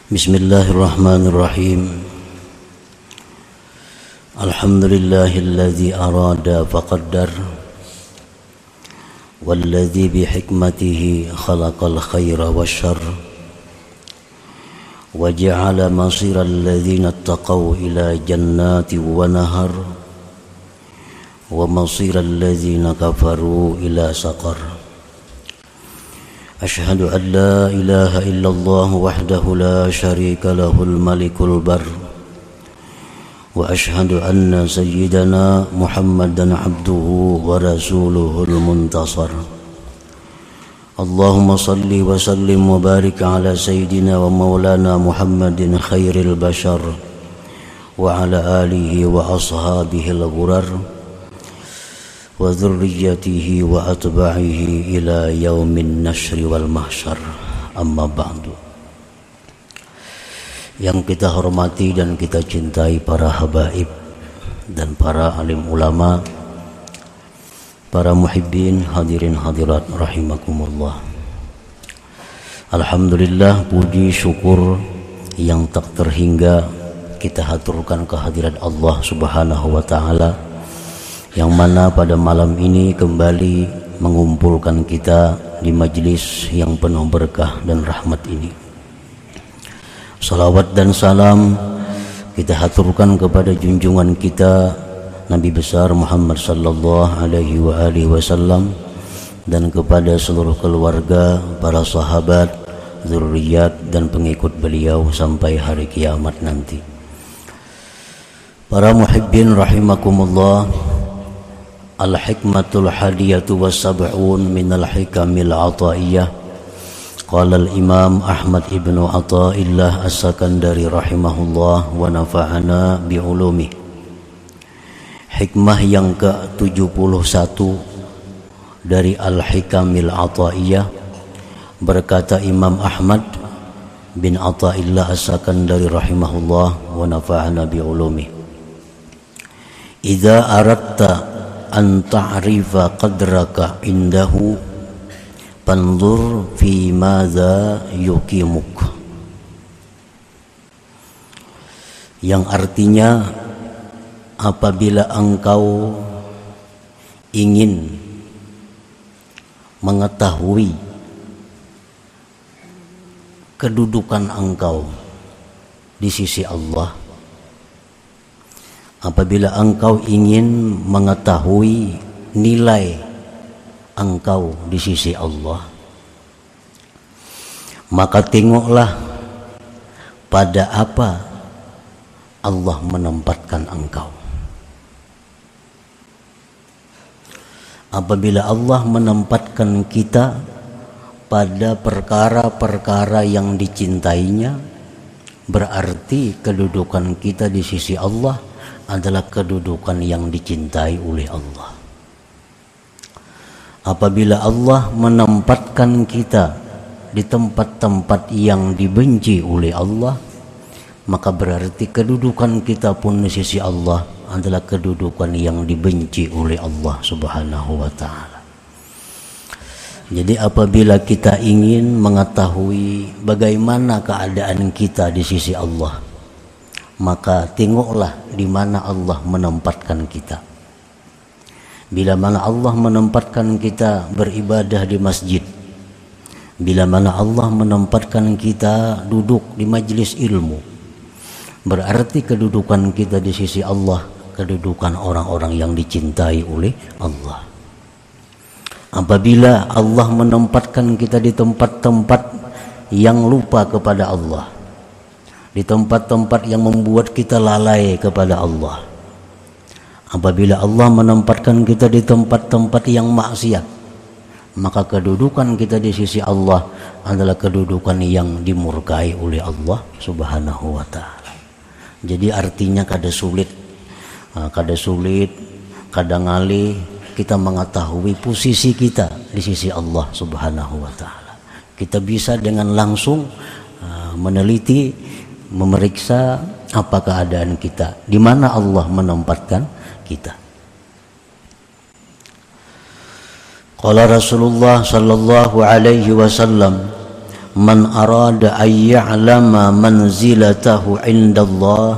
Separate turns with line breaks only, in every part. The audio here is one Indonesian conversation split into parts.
Bismillahirrahmanirrahim. Alhamdulillahilladzi arada faqaddar walladzi bihikmatihi khalaqal khaira wasyarr wa ja'ala masiral ladzina ittaqaw ila jannati wa nahar wa masiral ladzina kafaru ila saqar. Ashhadu an la ilaha illallah wahdahu la syarika lahul malikul bar wa ashhadu anna sayyidana Muhammadan abduhu wa rasuluhul muntasar. Allahumma salli wa sallim wa barik ala sayyidina wa maulana Muhammadin khairil bashar wa ala alihi wa ashabihil ghurar wa dzurriyyatihi wa atba'ihi ila yaumin nasyri wal mahsyar. Amma ba'du. Yang kita hormati dan kita cintai para habaib dan para alim ulama, para muhibbin, hadirin hadirat rahimakumullah. Alhamdulillah, puji syukur yang tak terhingga kita haturkan kehadirat Allah Subhanahu wa taala, yang mana pada malam ini kembali mengumpulkan kita di majlis yang penuh berkah dan rahmat ini. Salawat dan salam kita haturkan kepada junjungan kita Nabi besar Muhammad sallallahu alaihi wasallam dan kepada seluruh keluarga, para sahabat, zuriat dan pengikut beliau sampai hari kiamat nanti. Para muhibbin rahimakumullah, al-hikmatul hadiyatu was-sab'un minal hikamil ataiyah. Qala al-imam Ahmad ibnu Athaillah as-Sakandari rahimahullah wa nafa'ana bi'ulumih. Hikmah yang ke-71 dari al-hikamil ataiyah, berkata Imam Ahmad bin Athaillah as-Sakandari rahimahullah wa nafa'ana bi'ulumih. Idza aradta an ta'rifa qadraka indahu fanzur fi madza yuqimuk, yang artinya apabila engkau ingin mengetahui kedudukan engkau di sisi Allah, apabila engkau ingin mengetahui nilai engkau di sisi Allah, maka tengoklah pada apa Allah menempatkan engkau. Apabila Allah menempatkan kita pada perkara-perkara yang dicintainya, berarti kedudukan kita di sisi Allah adalah kedudukan yang dicintai oleh Allah. Apabila Allah menempatkan kita di tempat-tempat yang dibenci oleh Allah, maka berarti kedudukan kita pun di sisi Allah adalah kedudukan yang dibenci oleh Allah Subhanahu wa taala. Jadi apabila kita ingin mengetahui bagaimana keadaan kita di sisi Allah, maka tengoklah di mana Allah menempatkan kita. Bila mana Allah menempatkan kita beribadah di masjid, bila mana Allah menempatkan kita duduk di majlis ilmu, berarti kedudukan kita di sisi Allah kedudukan orang-orang yang dicintai oleh Allah. Apabila Allah menempatkan kita di tempat-tempat yang lupa kepada Allah, di tempat-tempat yang membuat kita lalai kepada Allah, apabila Allah menempatkan kita di tempat-tempat yang maksiat, maka kedudukan kita di sisi Allah adalah kedudukan yang dimurkai oleh Allah Subhanahu wa taala. Jadi artinya kada sulit, kadang ngalih kita mengetahui posisi kita di sisi Allah Subhanahu wa taala. Kita bisa dengan langsung meneliti, memeriksa apa keadaan kita, di mana Allah menempatkan kita. Qala Rasulullah sallallahu alaihi wasallam, man arada ay ya'lama manzilatahu indallah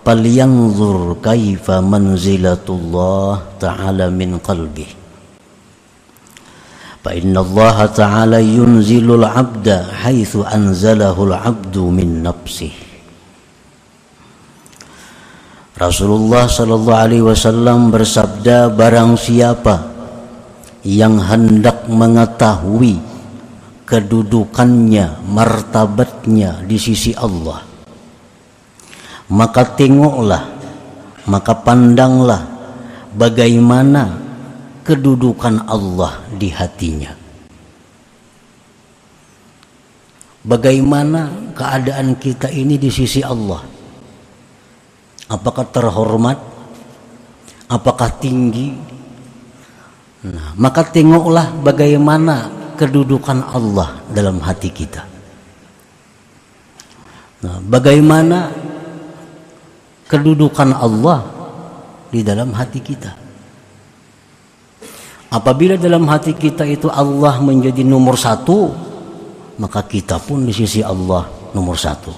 falyanzur kaifa manzilatullah ta'ala min qalbihi fa innallaha ta'ala yunzilul 'abda haitsu anzalahul 'abdu min nafsihi. Rasulullah sallallahu alaihi wasallam bersabda, barang siapa yang hendak mengetahui kedudukannya, martabatnya di sisi Allah, maka tengoklah, maka pandanglah bagaimana kedudukan Allah di hatinya. Bagaimana keadaan kita ini di sisi Allah? Apakah terhormat? Apakah tinggi? Nah, maka tengoklah bagaimana kedudukan Allah dalam hati kita. Nah, bagaimana kedudukan Allah di dalam hati kita? Apabila dalam hati kita itu Allah menjadi nomor satu, maka kita pun di sisi Allah nomor satu.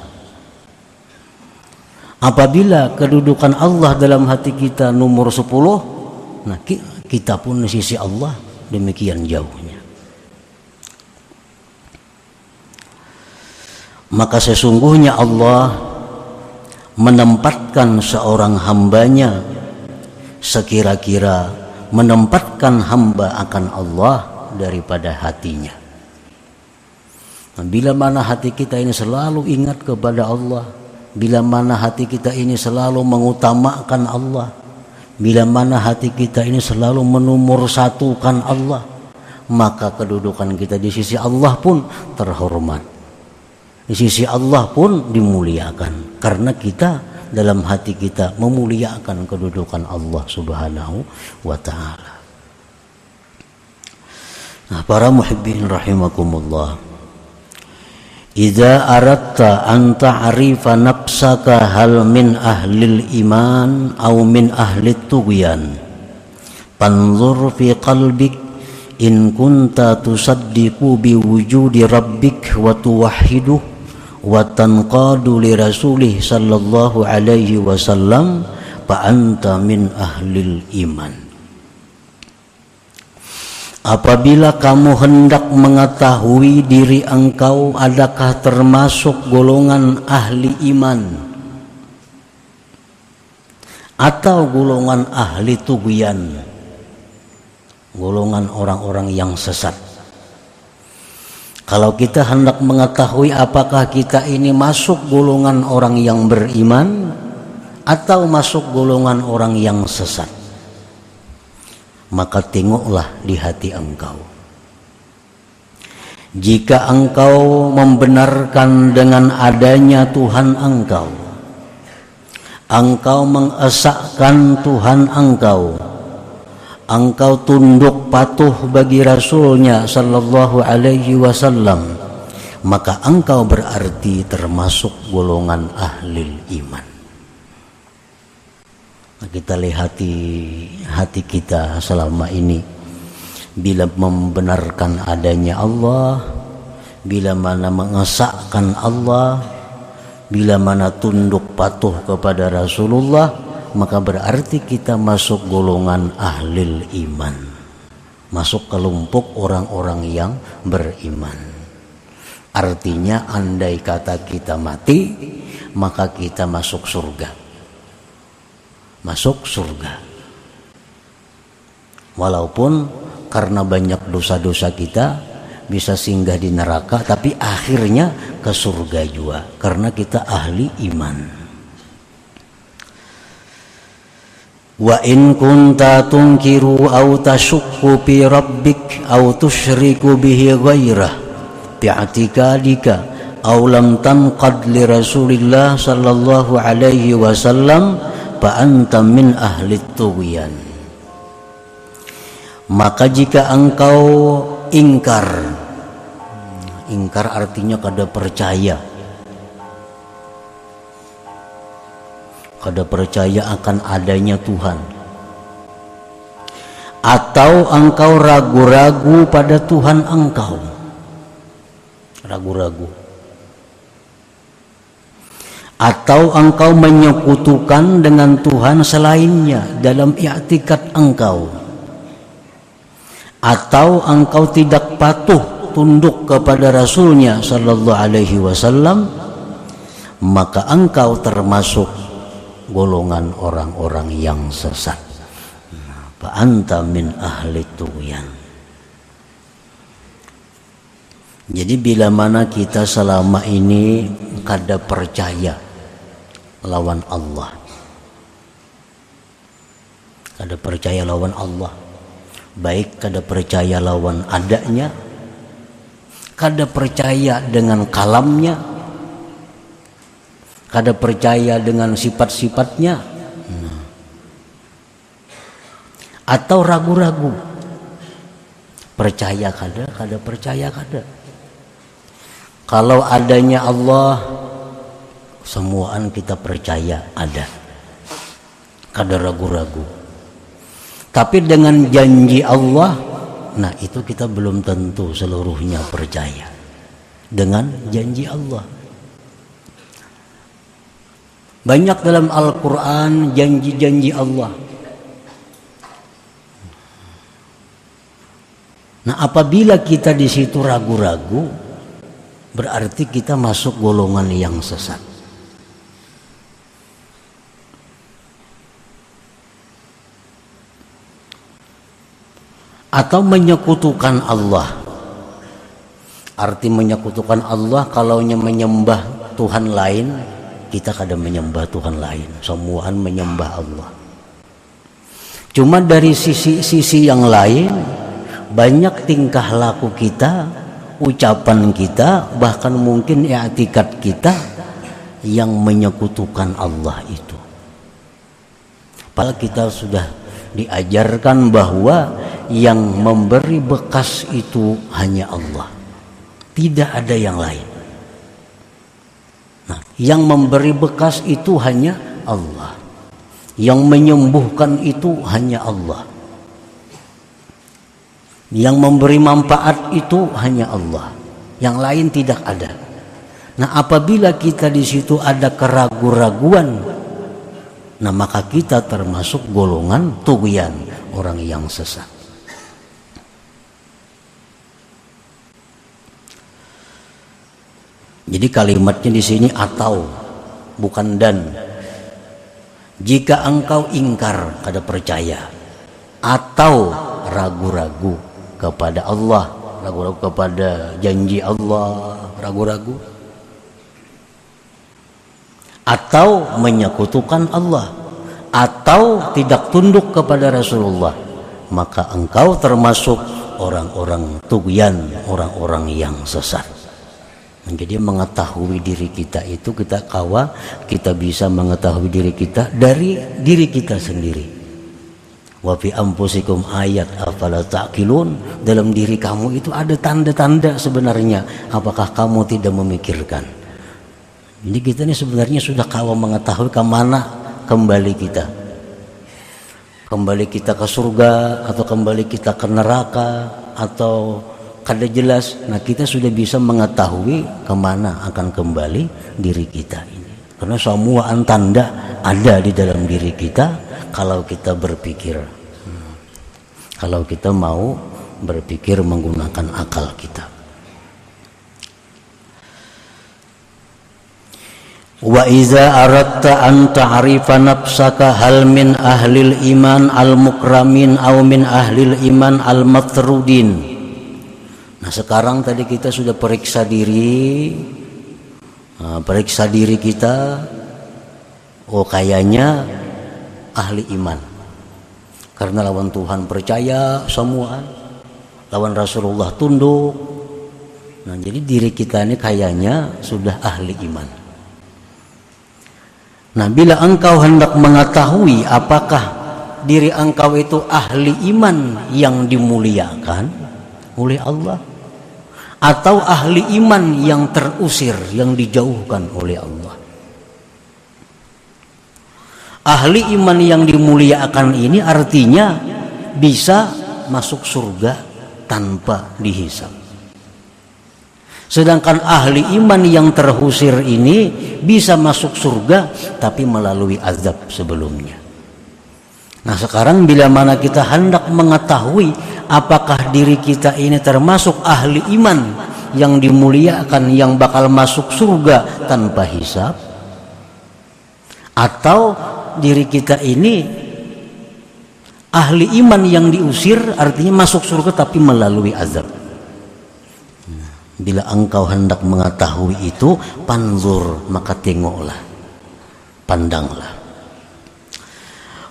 Apabila kedudukan Allah dalam hati kita nomor 10, nah kita pun di sisi Allah demikian jauhnya. Maka sesungguhnya Allah menempatkan seorang hambanya sekira-kira menempatkan hamba akan Allah daripada hatinya. Nah, bila mana hati kita ini selalu ingat kepada Allah, bila mana hati kita ini selalu mengutamakan Allah, bila mana hati kita ini selalu menomorsatukan Allah, maka kedudukan kita di sisi Allah pun terhormat, di sisi Allah pun dimuliakan, karena kita dalam hati kita memuliakan kedudukan Allah subhanahu wa ta'ala. Nah, para muhibbin rahimakumullah, idza aratta an ta'rifa nafsaka hal min ahlil iman aw min ahlit tughyan fanzur fi qalbik in kunta tusaddiqu bi wujudi rabbik wa tuwahhidu wa tanqadu li rasulih sallallahu alaihi wasallam fa anta min ahlil iman. Apabila kamu hendak mengetahui diri engkau adakah termasuk golongan ahli iman atau golongan ahli tughyan, golongan orang-orang yang sesat. Kalau kita hendak mengetahui apakah kita ini masuk golongan orang yang beriman atau masuk golongan orang yang sesat, maka tengoklah di hati engkau. Jika engkau membenarkan dengan adanya Tuhan engkau, engkau mengesahkan Tuhan engkau, engkau tunduk patuh bagi Rasulnya sallallahu alaihi wasallam, maka engkau berarti termasuk golongan ahli iman. Kita lihat hati kita selama ini, bila membenarkan adanya Allah, bila mana mengesahkan Allah, bila mana tunduk patuh kepada Rasulullah, maka berarti kita masuk golongan ahlil iman, masuk kelompok orang-orang yang beriman. Artinya andai kata kita mati, maka kita masuk surga. Masuk surga. Walaupun karena banyak dosa-dosa kita bisa singgah di neraka, tapi akhirnya ke surga juga karena kita ahli iman. Wa in kunta tunkiru aw tashukku fi rabbik aw tusyriku bihi ghairah bi'atikadika aw lam tanqad li Rasulillah sallallahu alaihi wasallam fa anta min ahli tughyan. Maka jika engkau ingkar, ingkar artinya kada percaya, kada percaya akan adanya Tuhan, atau engkau ragu-ragu pada Tuhan engkau, ragu-ragu. Atau engkau menyekutukan dengan Tuhan selainnya dalam i'tikad engkau. Atau engkau tidak patuh tunduk kepada Rasulnya sallallahu alaihi wasallam, maka engkau termasuk golongan orang-orang yang sesat. Fa anta min ahli tughyan. Jadi bila mana kita selama ini kada percaya lawan Allah, kada percaya lawan Allah, baik kada percaya lawan adanya, kada percaya dengan kalamnya, kada percaya dengan sifat-sifatnya, atau ragu-ragu, percaya kada percaya kada. Kalau adanya Allah, semuaan kita percaya ada, kada ragu-ragu. Tapi dengan janji Allah, nah itu kita belum tentu seluruhnya percaya dengan janji Allah. Banyak dalam Al-Quran janji-janji Allah. Nah, apabila kita di situ ragu-ragu, berarti kita masuk golongan yang sesat. Atau menyekutukan Allah. Arti menyekutukan Allah, kalau menyembah Tuhan lain, kita kadang menyembah Tuhan lain. Semuaan menyembah Allah. Cuma dari sisi yang lain, banyak tingkah laku kita, ucapan kita, bahkan mungkin i'tikad kita yang menyekutukan Allah itu. Padahal kita sudah diajarkan bahwa yang memberi bekas itu hanya Allah, tidak ada yang lain. Nah, yang memberi bekas itu hanya Allah, yang menyembuhkan itu hanya Allah, yang memberi manfaat itu hanya Allah, yang lain tidak ada. Nah, apabila kita di situ ada keraguan-raguan, nah maka kita termasuk golongan tughyan, orang yang sesat. Jadi kalimatnya di sini atau, bukan dan. Jika engkau ingkar, kada percaya, atau ragu-ragu kepada Allah, ragu-ragu kepada janji Allah, ragu-ragu, atau menyekutukan Allah, atau tidak tunduk kepada Rasulullah, maka engkau termasuk orang-orang tughyan, orang-orang yang sesat. Jadi mengetahui diri kita itu, kita bisa mengetahui diri kita dari diri kita sendiri. Wa fi anfusikum ayat afala ta'qilun. Dalam diri kamu itu ada tanda-tanda sebenarnya. Apakah kamu tidak memikirkan? Jadi kita ini sebenarnya sudah mengetahui ke mana kembali kita. Kembali kita ke surga atau kembali kita ke neraka atau kada jelas. Nah, kita sudah bisa mengetahui kemana akan kembali diri kita ini. Karena semua tanda ada di dalam diri kita kalau kita berpikir. Kalau kita mau berpikir menggunakan akal kita. Wa iza aradta an ta'rifa nafsaka hal min ahlil iman al-mukramin aw min ahlil iman al-matrudin. Nah, sekarang tadi kita sudah periksa diri, kita, oh kayaknya ahli iman, karena lawan Tuhan percaya semua, lawan Rasulullah tunduk. Nah, jadi diri kita ini kayaknya sudah ahli iman. Nah, bila engkau hendak mengetahui apakah diri engkau itu ahli iman yang dimuliakan oleh Allah, atau ahli iman yang terusir, yang dijauhkan oleh Allah. Ahli iman yang dimuliakan ini artinya bisa masuk surga tanpa dihisab. Sedangkan ahli iman yang terusir ini bisa masuk surga tapi melalui azab sebelumnya. Nah sekarang bila mana kita hendak mengetahui apakah diri kita ini termasuk ahli iman yang dimuliakan, yang bakal masuk surga tanpa hisab, atau diri kita ini ahli iman yang diusir, artinya masuk surga tapi melalui azab. Bila engkau hendak mengetahui itu, panzur, maka tengoklah, pandanglah.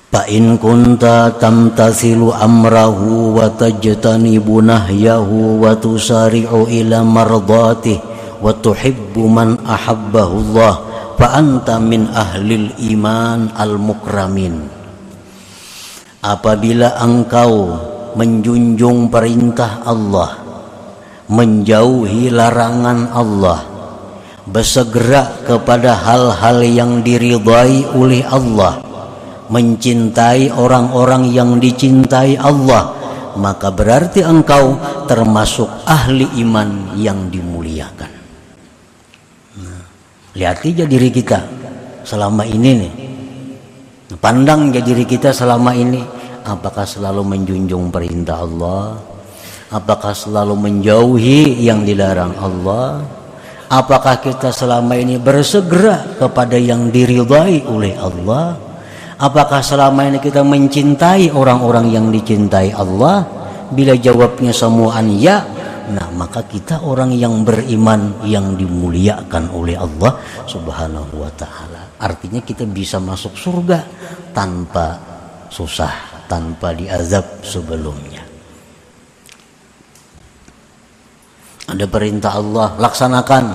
Fa in kunta tamtasilu amrahu wa tajtanibu nahyahu wa tusari'u ila mardatihi wa tuhibbu man ahabbahu Allah fa anta min ahlil iman al-mukramin. Apabila engkau menjunjung perintah Allah, menjauhi larangan Allah, bersegera kepada hal-hal yang diridhai oleh Allah, mencintai orang-orang yang dicintai Allah, maka berarti engkau termasuk ahli iman yang dimuliakan. Nah, lihat aja diri kita selama ini nih, pandang aja diri kita selama ini, apakah selalu menjunjung perintah Allah, apakah selalu menjauhi yang dilarang Allah, apakah kita selama ini bersegera kepada yang diridhai oleh Allah, apakah selama ini kita mencintai orang-orang yang dicintai Allah. Bila jawabnya semuaan ya, nah maka kita orang yang beriman yang dimuliakan oleh Allah Subhanahu wa ta'ala. Artinya kita bisa masuk surga tanpa susah, tanpa diazab sebelumnya. Ada perintah Allah, laksanakan,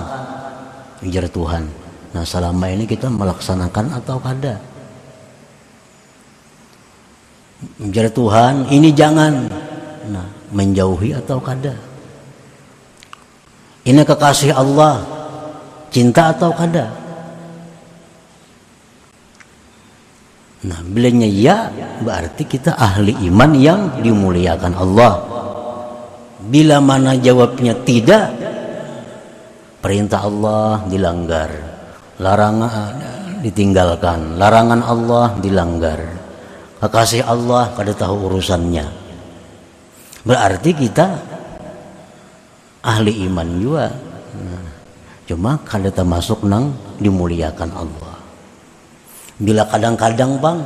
ujar Tuhan. Nah selama ini kita melaksanakan atau kada? Ujar Tuhan, ini jangan. Nah menjauhi atau kada? Ini kekasih Allah, cinta atau kada? Nah bilanya ya, berarti kita ahli iman yang dimuliakan Allah. Bila mana jawabnya tidak, perintah Allah dilanggar, larangan ditinggalkan, larangan Allah dilanggar, kekasih Allah kada tahu urusannya, berarti kita ahli iman juga. Nah, cuma kada termasuk nang dimuliakan Allah. Bila kadang-kadang bang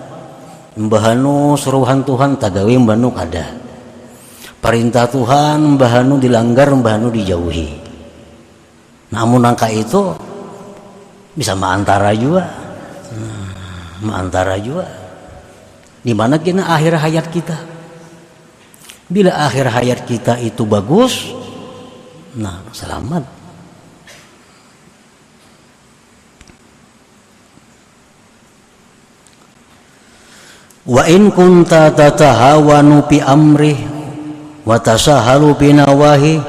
mbahanu suruhan Tuhan tagawe mbahanu kada, perintah Tuhan mbahanu dilanggar, mbahanu dijauhi. Namun angka itu bisa maantara juga, maantara juga. Di mana kena akhir hayat kita? Bila akhir hayat kita itu bagus, nah selamat. Wa in kunta tatahawanu fi amrih wa tasahalu bi nawahi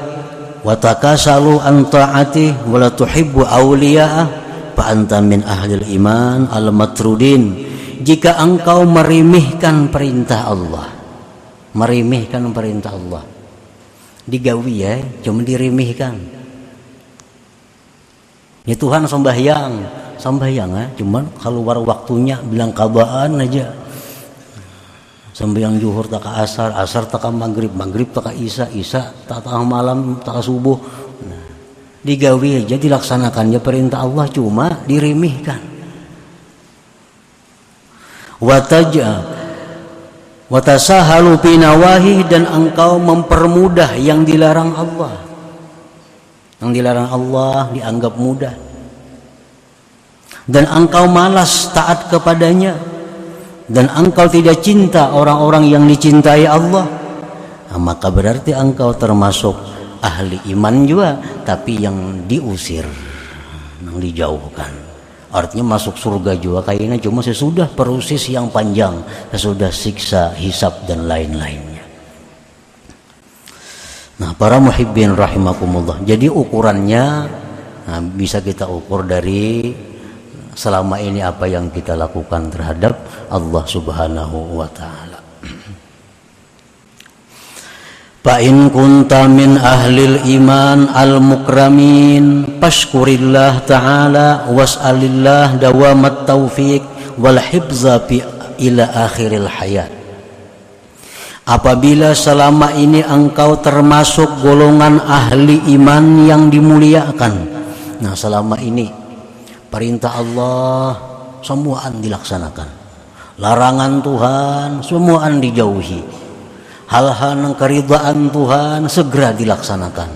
wa takasalu an ta'ati wa la tuhibbu awliya'ah fa anta min ahlil iman al-matrudin. Jika engkau meremehkan perintah Allah, meremehkan perintah Allah, digawi ya, cuma diremehkan. Ya Tuhan sembahyang ya, cuman keluar waktunya bilang kabaan aja. Sembahyang zuhur tak ka asar, asar tak ka maghrib, maghrib tak ka isya, isya tak ka malam, tak ka subuh. Nah, digawi aja, dilaksanakannya perintah Allah, cuma diremehkan. Watasahalu fi nawahi, dan engkau mempermudah yang dilarang Allah. Yang dilarang Allah dianggap mudah. Dan engkau malas taat kepadanya. Dan engkau tidak cinta orang-orang yang dicintai Allah, nah, maka berarti engkau termasuk ahli iman juga, tapi yang diusir, yang dijauhkan. Artinya masuk surga juga kayaknya, cuma sesudah proses yang panjang, sesudah siksa, hisab dan lain-lainnya. Nah para muhibbin rahimakumullah, jadi ukurannya bisa kita ukur dari selama ini apa yang kita lakukan terhadap Allah Subhanahu wa ta'ala. Fa in kunta min ahlil iman al mukramin fashkurillah ta'ala was'alillah dawamat taufiq wal hifza fi ila akhiril hayat. Apabila selama ini engkau termasuk golongan ahli iman yang dimuliakan, nah selama ini perintah Allah semuaan dilaksanakan, larangan Tuhan semuaan dijauhi, hal-hal yang keridhaan Tuhan segera dilaksanakan,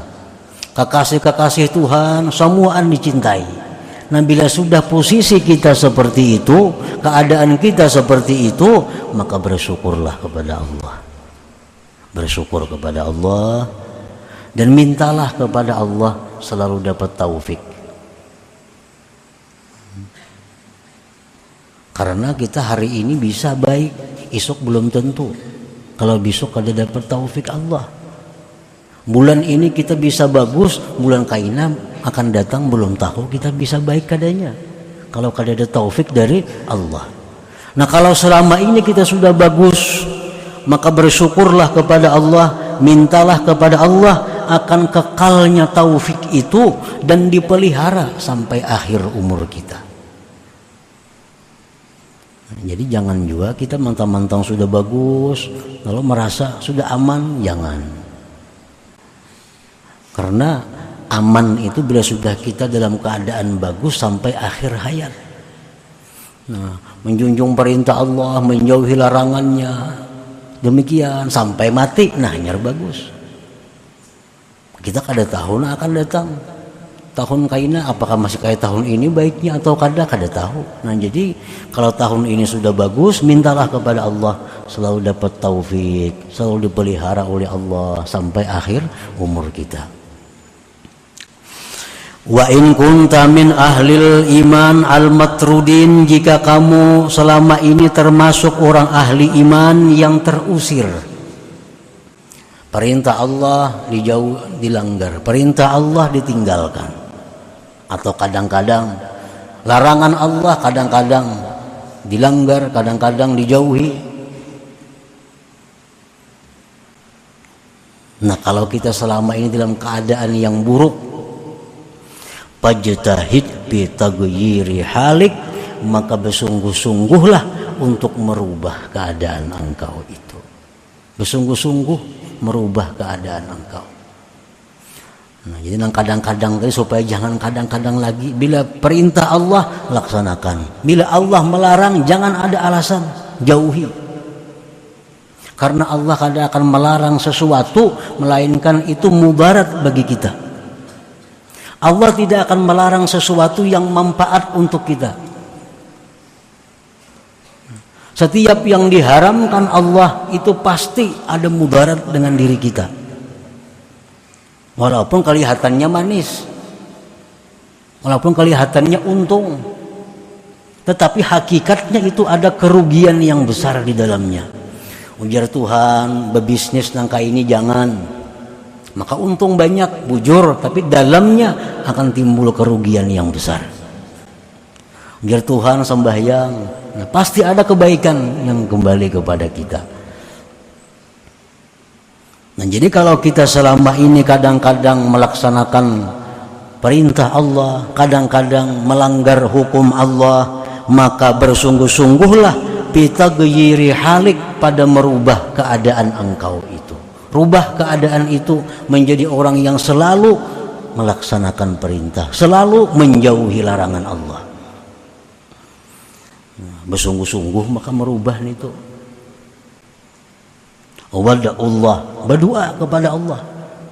kekasih-kekasih Tuhan semuaan dicintai. Nah bila sudah posisi kita seperti itu, keadaan kita seperti itu, maka bersyukurlah kepada Allah. Bersyukur kepada Allah dan mintalah kepada Allah selalu dapat taufik. Karena kita hari ini bisa baik, esok belum tentu. Kalau besok ada dapat taufik Allah. Bulan ini kita bisa bagus, bulan kaina akan datang belum tahu kita bisa baik kadanya. Kalau kada ada taufik dari Allah. Nah kalau selama ini kita sudah bagus, maka bersyukurlah kepada Allah, mintalah kepada Allah akan kekalnya taufik itu dan dipelihara sampai akhir umur kita. Jadi jangan juga kita mentang-mentang sudah bagus lalu merasa sudah aman, jangan. Karena aman itu bila sudah kita dalam keadaan bagus sampai akhir hayat. Nah, menjunjung perintah Allah, menjauhi larangannya, demikian sampai mati, nah nyar bagus. Kita kada tahu nah akan datang tahun kaina, apakah masih kayak tahun ini baiknya atau kada tahu. Nah jadi kalau tahun ini sudah bagus, mintalah kepada Allah selalu dapat taufik, selalu dipelihara oleh Allah sampai akhir umur kita. Wa in kunta min ahlil iman al-matrudin, jika kamu selama ini termasuk orang ahli iman yang terusir. Perintah Allah dilanggar, perintah Allah ditinggalkan. Atau kadang-kadang larangan Allah kadang-kadang dilanggar, kadang-kadang dijauhi. Nah kalau kita selama ini dalam keadaan yang buruk, fajtahid bi taghyiri halik, maka bersungguh-sungguhlah untuk merubah keadaan engkau itu. Bersungguh-sungguh merubah keadaan engkau. Nah, jadi kadang-kadang tadi supaya jangan kadang-kadang lagi, bila perintah Allah laksanakan, bila Allah melarang jangan ada alasan, jauhi. Karena Allah kadang akan melarang sesuatu melainkan itu mudarat bagi kita. Allah tidak akan melarang sesuatu yang manfaat untuk kita. Setiap yang diharamkan Allah itu pasti ada mudarat dengan diri kita. Walaupun kelihatannya manis, walaupun kelihatannya untung, tetapi hakikatnya itu ada kerugian yang besar di dalamnya. Ujar Tuhan, bebisnis nangka ini jangan, maka untung banyak, bujur, tapi dalamnya akan timbul kerugian yang besar. Biar Tuhan sembahyang, nah pasti ada kebaikan yang kembali kepada kita. Nah jadi kalau kita selama ini kadang-kadang melaksanakan perintah Allah, kadang-kadang melanggar hukum Allah, maka bersungguh-sungguhlah bitaghyiri halik pada merubah keadaan engkau itu. Rubah keadaan itu menjadi orang yang selalu melaksanakan perintah, selalu menjauhi larangan Allah. Nah, bersungguh-sungguh maka merubah itu. Wada'ullah, berdoa kepada Allah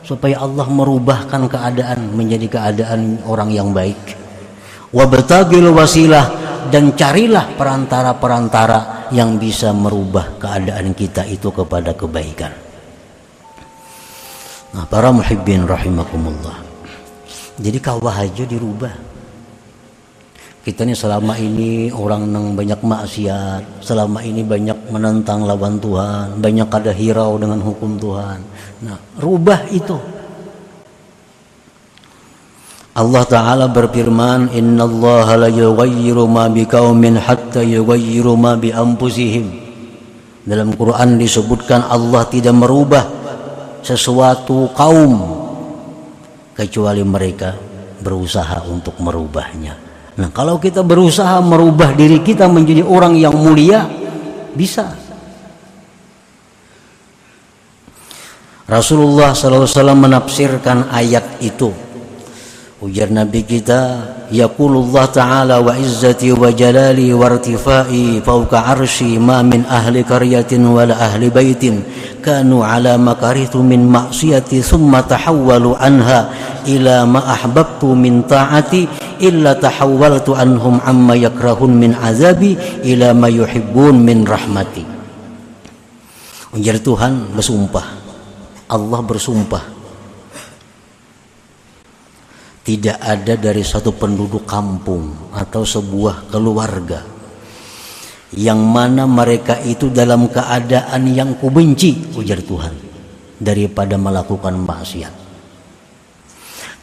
supaya Allah merubahkan keadaan menjadi keadaan orang yang baik. Wabtagil wasilah, dan carilah perantara-perantara yang bisa merubah keadaan kita itu kepada kebaikan. Nah, para muhibbin rahimakumullah. Jadi kawah aja dirubah. Kita ini selama ini orang yang banyak maksiat, selama ini banyak menentang lawan Tuhan, banyak ada hirau dengan hukum Tuhan. Nah, rubah itu. Allah Ta'ala berfirman, innallaha la yughayyiru ma biqaumin hatta yughayyiru ma bi anfusihim. Dalam Quran disebutkan Allah tidak merubah sesuatu kaum kecuali mereka berusaha untuk merubahnya. Nah, kalau kita berusaha merubah diri kita menjadi orang yang mulia, bisa. Rasulullah SAW menafsirkan ayat itu. Ujar Nabi kita, yaqulullah ta'ala wa izzati wa jalali wa irtifai fauqa arsy ma min ahli qaryatin wala ahli baitin kanu ala makaritu min maksiyati thumma tahawwalu anha ila ma ahbabtu min ta'ati illa tahawwaltu anhum amma yakrahun min azabi ila ma yuhibbun min rahmati. Ujar Tuhan bersumpah, Allah bersumpah, tidak ada dari satu penduduk kampung atau sebuah keluarga yang mana mereka itu dalam keadaan yang kubenci, ujar Tuhan, daripada melakukan maksiat.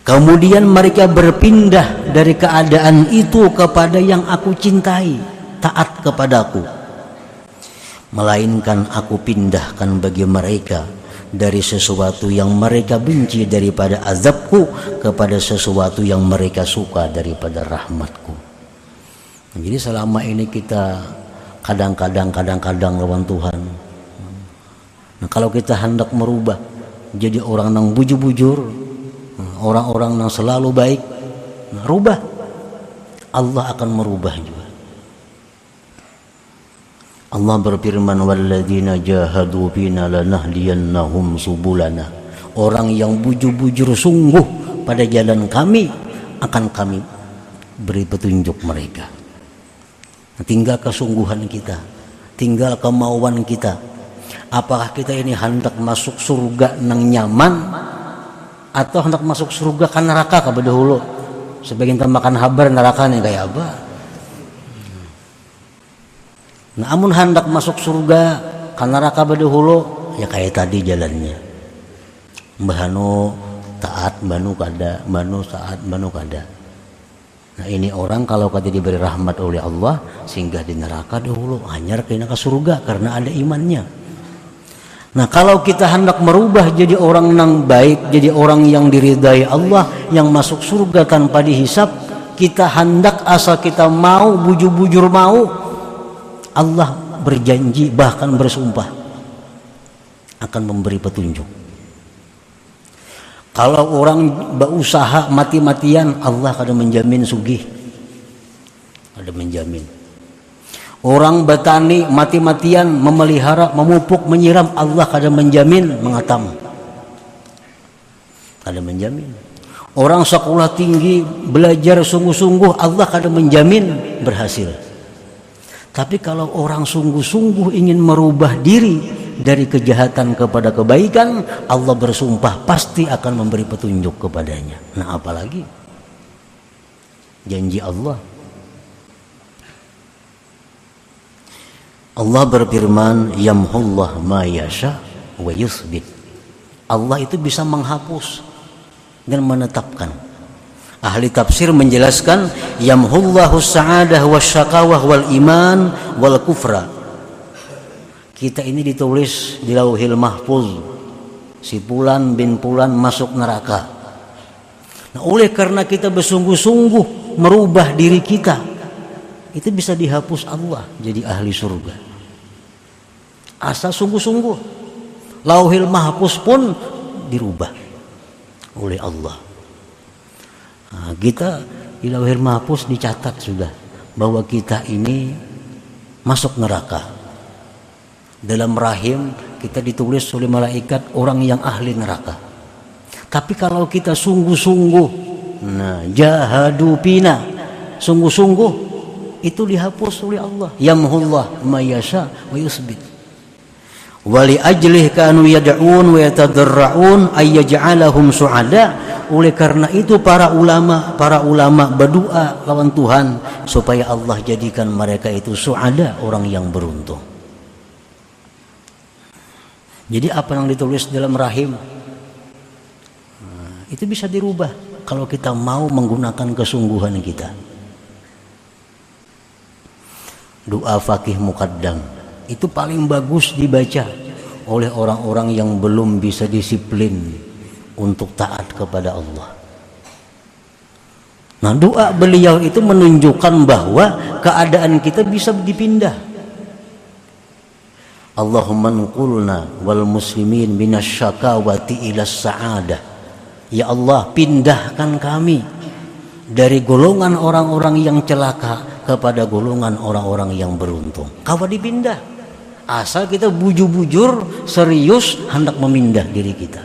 Kemudian mereka berpindah dari keadaan itu kepada yang aku cintai, taat kepadaku. Melainkan aku pindahkan bagi mereka dari sesuatu yang mereka benci daripada azabku kepada sesuatu yang mereka suka daripada rahmatku. Jadi selama ini kita kadang-kadang lawan Tuhan. Nah, kalau kita hendak merubah jadi orang yang bujur-bujur, orang-orang yang selalu baik, nah, rubah, Allah akan merubah juga. Allah berfirman, walladzina jahadu fina lanahdiyannahum subulana. Orang yang bujur-bujur sungguh pada jalan kami akan kami beri petunjuk mereka. Tinggal kesungguhan kita, tinggal kemauan kita. Apakah kita ini hendak masuk surga nang nyaman atau hendak masuk surga kan neraka ka dahulu? Sebagian makan habar neraka nih kayak apa? Nah, amun hendak masuk surga kan neraka dahulu ya kayak tadi jalannya. Mbahanu taat, mbahnu kada, mbahnu taat, mbahnu kada. Nah, ini orang kalau kata diberi rahmat oleh Allah singgah di neraka dahulu, hanyar kena ke surga karena ada imannya. Nah, kalau kita hendak merubah jadi orang yang baik, jadi orang yang diridai Allah, yang masuk surga tanpa dihisap, kita hendak asal kita mau, bujur-bujur mau, Allah berjanji bahkan bersumpah akan memberi petunjuk. Kalau orang berusaha mati-matian, Allah kada menjamin sugih, kada menjamin. Orang bertani mati-matian, memelihara, memupuk, menyiram, Allah kada menjamin mengatam, kada menjamin. Orang sekolah tinggi, belajar sungguh-sungguh, Allah kada menjamin berhasil. Tapi kalau orang sungguh-sungguh ingin merubah diri dari kejahatan kepada kebaikan, Allah bersumpah pasti akan memberi petunjuk kepadanya. Nah, apalagi janji Allah. Allah berfirman, yamhullah ma yasha wa yuthbit. Allah itu bisa menghapus dan menetapkan. Ahli tafsir menjelaskan, yamhullahu sa'adah wasyaqawah wal iman wal kufra. Kita ini ditulis di Lauhil Mahfuz, si Fulan bin Fulan masuk neraka. Nah, oleh karena kita bersungguh-sungguh merubah diri kita, itu bisa dihapus Allah jadi ahli surga. Asal sungguh-sungguh, Lauhil Mahfuz pun dirubah oleh Allah. Nah, kita di Lauhil Mahfuz dicatat sudah bahwa kita ini masuk neraka. Dalam rahim kita ditulis oleh malaikat orang yang ahli neraka. Tapi kalau kita sungguh-sungguh, nah, jahadu pina, sungguh-sungguh, itu dihapus oleh Allah. Yamhullah ma yasha wa yusbit. Wali ajlih kanu yad'un wa yatadarra'un ay yaj'alahum su'ada. Oleh karena itu para ulama berdoa lawan Tuhan supaya Allah jadikan mereka itu su'ada, orang yang beruntung. Jadi apa yang ditulis dalam rahim, itu bisa dirubah kalau kita mau menggunakan kesungguhan kita. Doa Faqih Muqaddam itu paling bagus dibaca oleh orang-orang yang belum bisa disiplin untuk taat kepada Allah. Nah, doa beliau itu menunjukkan bahwa keadaan kita bisa dipindah. Allahumma nqulna wal muslimin minasyakawati ila sa'adah. Ya Allah, pindahkan kami dari golongan orang-orang yang celaka kepada golongan orang-orang yang beruntung. Kawa dipindah. Asal kita bujur-bujur serius hendak memindah diri kita.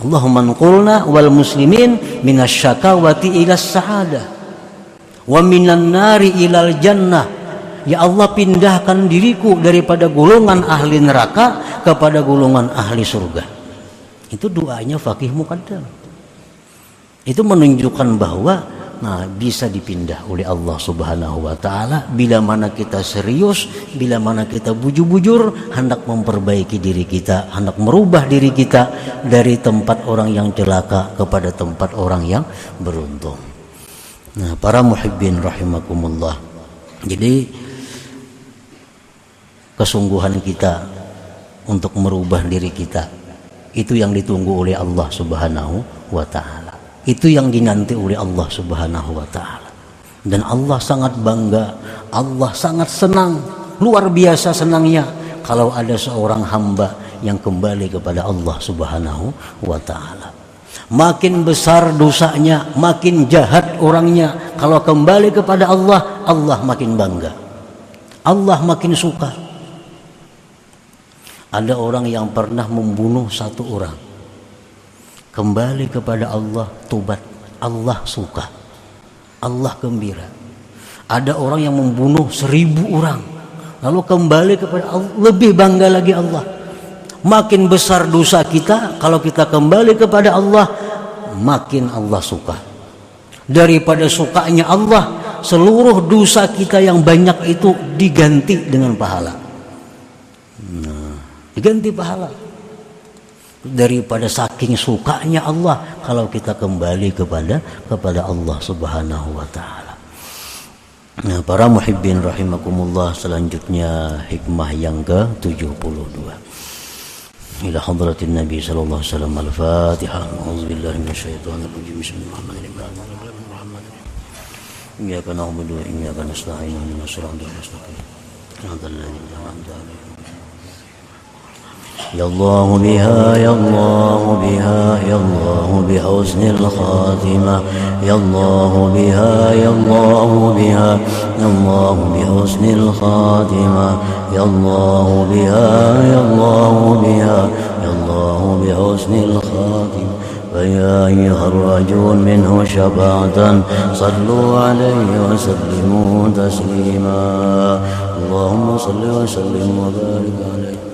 Allahumma nqulna wal muslimin minasyakawati ila sa'adah wa minan nari ilal jannah. Ya Allah, pindahkan diriku daripada golongan ahli neraka kepada golongan ahli surga. Itu doanya Faqih Muqaddam. Itu menunjukkan bahwa bisa dipindah oleh Allah Subhanahu wa taala bila mana kita serius, bila mana kita bujur-bujur hendak memperbaiki diri kita, hendak merubah diri kita dari tempat orang yang celaka kepada tempat orang yang beruntung. Nah, para muhibbin rahimakumullah. Jadi kesungguhan kita untuk merubah diri kita itu yang ditunggu oleh Allah Subhanahu wa taala. Itu yang dinanti oleh Allah Subhanahu wa taala. Dan Allah sangat bangga, Allah sangat senang, luar biasa senangnya kalau ada seorang hamba yang kembali kepada Allah Subhanahu wa taala. Makin besar dosanya, makin jahat orangnya, kalau kembali kepada Allah, Allah makin bangga. Allah makin suka. Ada orang yang pernah membunuh satu orang, kembali kepada Allah, tobat, Allah suka, Allah gembira. Ada orang yang membunuh 1000 orang, lalu kembali kepada Allah, lebih bangga lagi Allah. Makin besar dosa kita, kalau kita kembali kepada Allah, makin Allah suka. Daripada sukanya Allah, seluruh dosa kita yang banyak itu diganti dengan pahala. Diganti pahala. Daripada saking sukanya Allah kalau kita kembali kepada Allah Subhanahu wa taala. Nah, para muhibbin rahimakumullah, selanjutnya hikmah yang ke-72. Ila hadratin Nabi sallallahu alaihi wasallam. Al-Fatihah. A'udzubillahi minasyaitonir rajim. Bismillahirrahmanirrahim. Iyyaka na'budu wa iyyaka nasta'in. Ihdinas siratal mustaqim. Siratal ladzina an'amta 'alaihim. Ya Allah biha, ya Allah biha, ya Allah bihusnil khatimah. Ya Allah biha, ya Allah biha, ya Allah bihusnil khatimah. Ya Allah biha, ya Allah biha, ya Allah bihusnil khatimah. فيا أيها الرجل منه شفاعة صلوا عليه وسلموا تسليما. اللهم صل وسلم وبارك عليه.